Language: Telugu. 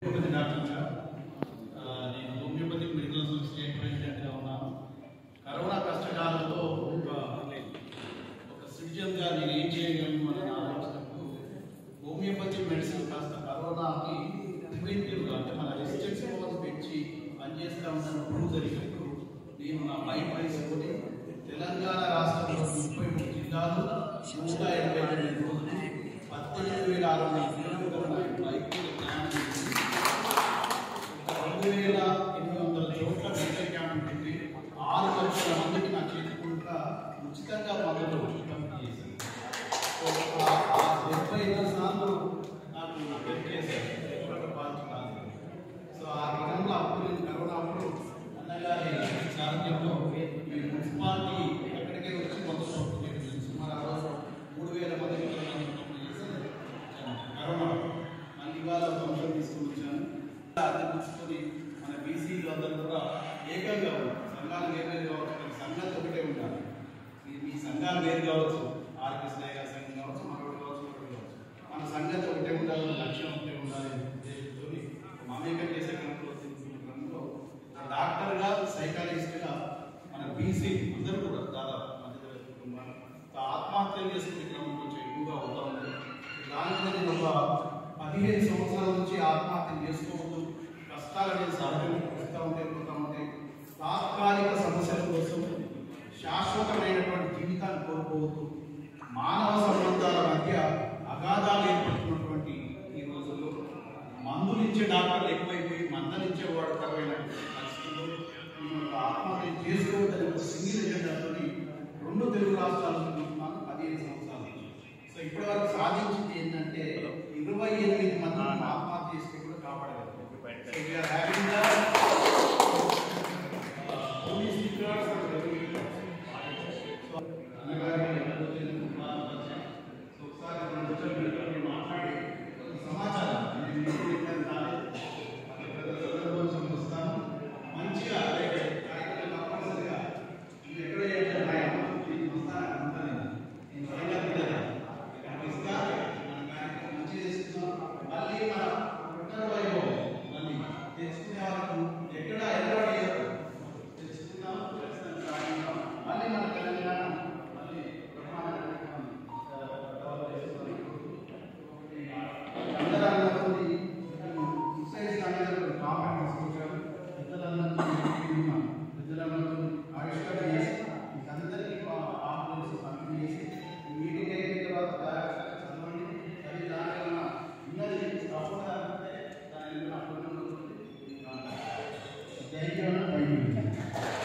నేను హోమియోపతిక్ మెడికల్ అసోసియేషన్ స్టేట్ ప్రెసిడెంట్గా ఉన్నాను. కరోనా కష్టకాలంలో ఒక సిటిజన్గా నేను ఏం చేయగలను అని ఆలోచించినప్పుడు హోమియోపతిక్ మెడిసిన్ కాస్త కరోనాకి ప్రివెంటివ్గా అంటే మన రెసిస్టెన్స్ పవర్స్ పెంచి పనిచేస్తూ ఉందని ప్రూవ్ జరిగినప్పుడు నేను నా మైండ్ వేసుకొని తెలంగాణ రాష్ట్రంలో 33 జిల్లాలు 182 రోజులు 18,600 కిలోమీటర్ల బైక్ 2,800 చోట్ల మెడికల్ క్యాంప్ పెట్టి 6 లక్షల మందికి నా చేతుకుంటా ఉచితంగా మందులు పంపిణీ చేశాను. 75 సార్లు నాకు హెల్ప్ చేశారు పాలసీ కాదు. సో ఆ విధంగా అప్పుడు నేను కరోనా అప్పుడు అన్నగారి సారథ్యంలో ఈ మున్సిపాలిటీ ఎక్కడికే వచ్చి మొత్తం సుమారు 3,000 మందికి పంపిణీ చేశాను. కరోనా మళ్ళీ ఇవాళ ఫంక్షన్ తీసుకుని వచ్చాను. అర్థించుకొని మన బీసీలు అందరూ కూడా ఏకంగా సంఘాలు వేరు కావచ్చు, సంఘాలు ఒకటే ఉండాలి. మీ సంఘాలు వేరు కావచ్చు, ఆర్కెస్ట్రా గారి సంఘం కావచ్చు, మరొకటి కావచ్చు, మరొకటి కావచ్చు, మన సంఘాలు ఒకటే ఉండాలి, లక్ష్యం ఒకటే ఉండాలి. ఉద్దేశంతో మమేకం చేసే క్రమంలో డాక్టర్గా సైకాలజిస్ట్గా మన బీసీ అందరూ కూడా దాదాపు మధ్యతరగతి కుటుంబాలు ఆత్మహత్యలు చేసుకునే క్రమం కొంచెం ఎక్కువగా అవుతా ఉంది. దానిలో నేను ఒక 15 సంవత్సరాల నుంచి ఆత్మహత్యలు చేసుకోవద్దు, కష్టాలు అనేది సహజంగా పోతా ఉంటే తాత్కాలిక సమస్యల కోసం శాశ్వతమైనటువంటి జీవితాన్ని కోల్పోవద్దు. మానవ సంబంధాల మధ్య అగాధాలు ఏర్పడుతున్నటువంటి ఈ రోజుల్లో మందులు ఇచ్చే డాక్టర్లు ఎక్కువైపోయి మందలించేవాడు కరువైన పరిస్థితుల్లో ఆత్మహత్య చేసుకోవద్దని ఒక సింగిల్ ఎజెండాతో 2 తెలుగు రాష్ట్రాలు 15 సంవత్సరాలు. సో ఇప్పటి వరకు సాధించింది ఏంటంటే 28 మంది ఆత్మహత్య చేసుకుని కూడా కాపాడగలుగుతాం. Thank you.